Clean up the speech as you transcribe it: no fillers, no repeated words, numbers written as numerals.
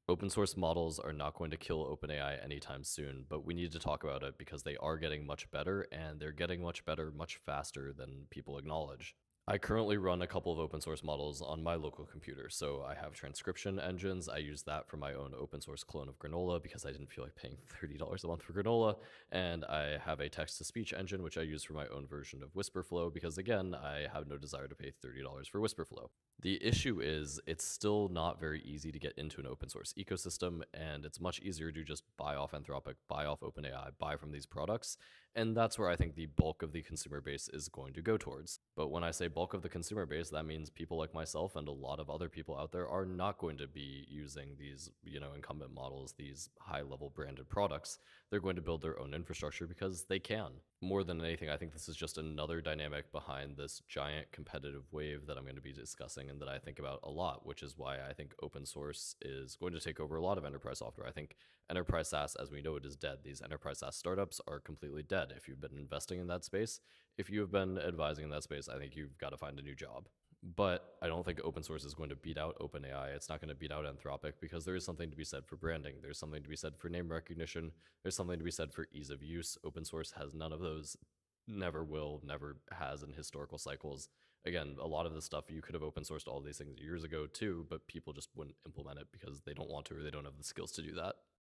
Open source models are not going to kill OpenAI anytime soon, but we need to talk about it because they are getting much better and they're getting much better much faster than people acknowledge. I currently run a couple of open source models on my local computer. So I have transcription engines. I use that for my own open source clone of Granola because I didn't feel like paying $30 a month for Granola. And I have a text to speech engine, which I use for my own version of Whisperflow because, again, I have no desire to pay $30 for Whisperflow. The issue is it's still not very easy to get into an open source ecosystem, and it's much easier to just buy off Anthropic, buy off OpenAI, buy from these products. And that's where I think the bulk of the consumer base is going to go towards. But when I say bulk of the consumer base, that means people like myself and a lot of other people out there are not going to be using these, incumbent models, these high level branded products. They're going to build their own infrastructure because they can. More than anything, I think this is just another dynamic behind this giant competitive wave that I'm going to be discussing and that I think about a lot, which is why I think open source is going to take over a lot of enterprise software. I think enterprise SaaS, as we know it, is dead. These enterprise SaaS startups are completely dead. If you've been investing in that space, if you have been advising in that space, I think you've got to find a new job. But I don't think open source is going to beat out OpenAI. It's not going to beat out Anthropic because there is something to be said for branding. There's something to be said for name recognition. There's something to be said for ease of use. Open source has none of those, never will, never has in historical cycles. Again, a lot of the stuff you could have open sourced all these things years ago too, but people just wouldn't implement it because they don't want to or they don't have the skills to do that.